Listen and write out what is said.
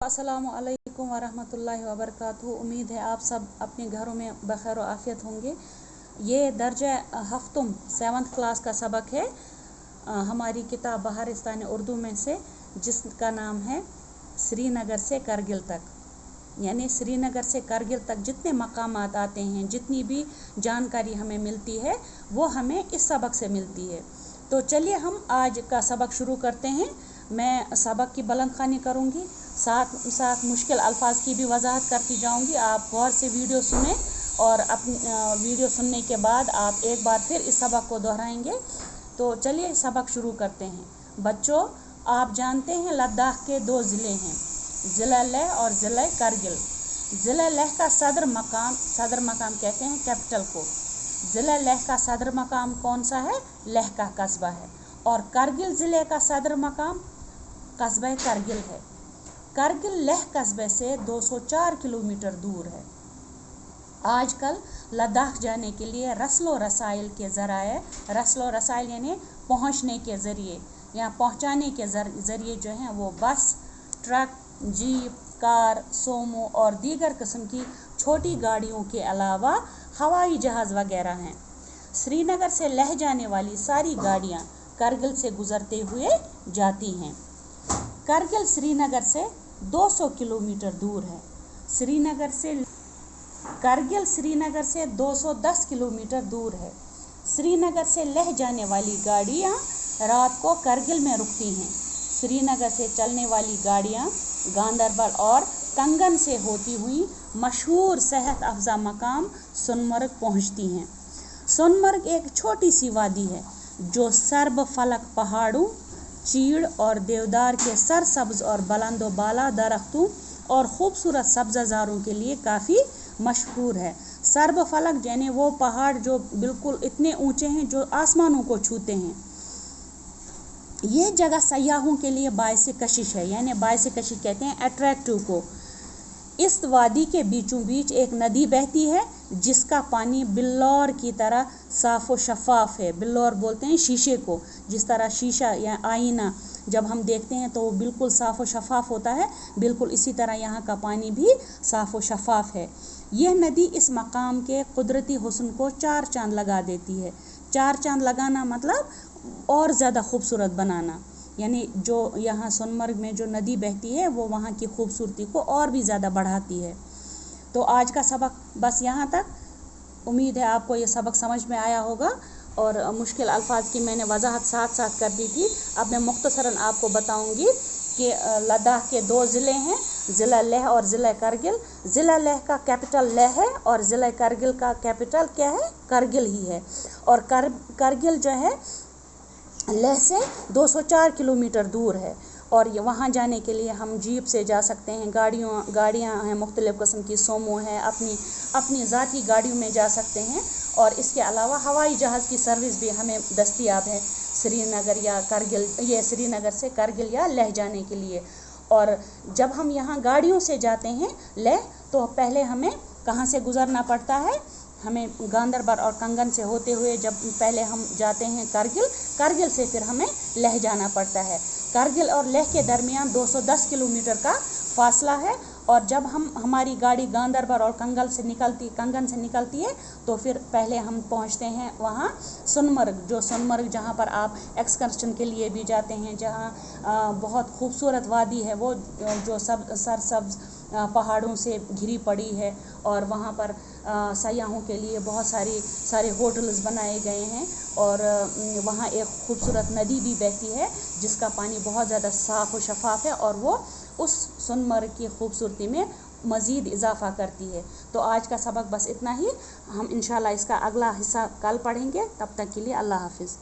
अस्सलामु अलैकुम वरहमतुल्लाहि वबरकातुहू। उम्मीद है आप सब अपने घरों में बखैर आफियत होंगे। ये दर्जा हफ्तुम 7th क्लास का सबक है हमारी किताब बहारिस्तान उर्दू में से, जिसका नाम है श्रीनगर से करगिल तक। यानी श्रीनगर से करगिल तक जितने मकामात आते हैं, जितनी भी जानकारी हमें मिलती है वो हमें इस सबक से मिलती है। तो चलिए हम आज का सबक शुरू करते हैं। मैं सबक की बुलंद ख़वानी करूँगी, साथ साथ मुश्किल अल्फाज की भी वजाहत करती जाऊँगी। आप गौर से वीडियो सुने और अपनी वीडियो सुनने के बाद आप एक बार फिर इस सबक को दोहराएंगे। तो चलिए सबक शुरू करते हैं। बच्चों, आप जानते हैं लद्दाख के 2 ज़िले हैं, ज़िला लेह और ज़िला करगिल। ज़िला लेह का सदर मकाम कहते हैं कैपिटल को। ज़िला लेह का सदर मकाम कौन सा है? लेह का कस्बा है। और करगिल ज़िले का सदर मकाम कस्बा करगिल है। करगिल लेह कस्बे से 204 किलोमीटर दूर है। आजकल लद्दाख जाने के लिए रस्लो रसाइल के ज़राए, रस्लो रसाइल यानी पहुंचने के ज़रिए या पहुंचाने के ज़रिए जो हैं वो बस, ट्रक, जीप, कार, सोमो और दीगर किस्म की छोटी गाड़ियों के अलावा हवाई जहाज़ वगैरह हैं। श्रीनगर से लेह जाने वाली सारी गाड़ियां करगिल से गुजरते हुए जाती हैं। करगिल श्रीनगर से 200 किलोमीटर दूर है। करगिल श्रीनगर से 210 किलोमीटर दूर है। श्रीनगर से लेह जाने वाली गाड़ियां रात को करगिल में रुकती हैं। श्रीनगर से चलने वाली गाड़ियां गांदरबल और कंगन से होती हुई मशहूर सेहत अफजा मकाम सोनमर्ग पहुंचती हैं। सोनमर्ग एक छोटी सी वादी है जो सर्ब फलक पहाड़ों, चीड़ और देवदार के सरसब्ज और बुलंदो बाला दरख्तों और खूबसूरत सब्ज़ारों के लिए काफ़ी मशहूर है। सर्ब फलक यानी वो पहाड़ जो बिल्कुल इतने ऊंचे हैं जो आसमानों को छूते हैं। ये जगह सयाहों के लिए बाइस कशिश है, यानी बाइस कशिश कहते हैं अट्रैक्टिव को। इस वादी के बीचों बीच एक नदी बहती है जिसका पानी बिल्लौर की तरह साफ़ व शफ़ाफ़ है। बिल्लौर बोलते हैं शीशे को, जिस तरह शीशा या आईना जब हम देखते हैं तो वो बिल्कुल साफ़ व शफ़ाफ़ होता है, बिल्कुल इसी तरह यहाँ का पानी भी साफ़ व शफ़ाफ़ है। यह नदी इस मकाम के कुदरती हुस्न को 4 चांद लगा देती है। 4 चांद लगाना मतलब और ज़्यादा खूबसूरत बनाना, यानी जो यहाँ सोनमर्ग में जो नदी बहती है वो वहाँ की खूबसूरती को और भी ज़्यादा बढ़ाती है। तो आज का सबक बस यहाँ तक। उम्मीद है आपको ये सबक समझ में आया होगा और मुश्किल अल्फाज की मैंने वजाहत साथ साथ कर दी थी। अब मैं मुख्तसरन आपको बताऊँगी कि लद्दाख के 2 ज़िले हैं, ज़िला लेह और ज़िला करगिल। ज़िला लेह का कैपिटल लेह है और ज़िला करगिल का कैपिटल क्या है? करगिल ही है। और करगिल जो है लेह से 204 किलोमीटर दूर है। और ये वहाँ जाने के लिए हम जीप से जा सकते हैं, गाड़ियाँ हैं मुख्तलिफ़ किस्म की, सोमो है, अपनी ज़ाती गाड़ियों में जा सकते हैं। और इसके अलावा हवाई जहाज़ की सर्विस भी हमें दस्तयाब है श्रीनगर या करगिल, ये श्रीनगर से करगिल या लेह जाने के लिए। और जब हम यहाँ गाड़ियों से जाते हैं लेह, तो पहले हमें कहाँ से गुज़रना पड़ता है? हमें गांदरबल और कंगन से होते हुए जब पहले हम जाते हैं करगिल से फिर हमें लेह जाना पड़ता है। करगिल और लेह के दरमियान 210 किलोमीटर का फासला है। और जब हमारी गाड़ी गांदरबल और कंगन से निकलती है तो फिर पहले हम पहुंचते हैं वहाँ सोनमर्ग जहाँ पर आप एक्सकर्शन के लिए भी जाते हैं, जहाँ बहुत खूबसूरत वादी है वो जो सरसब्ज पहाड़ों से घिरी पड़ी है। और वहाँ पर सयाहों के लिए बहुत सारे होटल्स बनाए गए हैं। और वहाँ एक खूबसूरत नदी भी बहती है जिसका पानी बहुत ज़्यादा साफ़ और शफ़ाफ़ है और वो उस सोनमर्ग की खूबसूरती में मज़ीद इजाफ़ा करती है। तो आज का सबक बस इतना ही। हम इंशाल्लाह इसका अगला हिस्सा कल पढ़ेंगे। तब तक के लिए अल्लाह हाफ़िज़।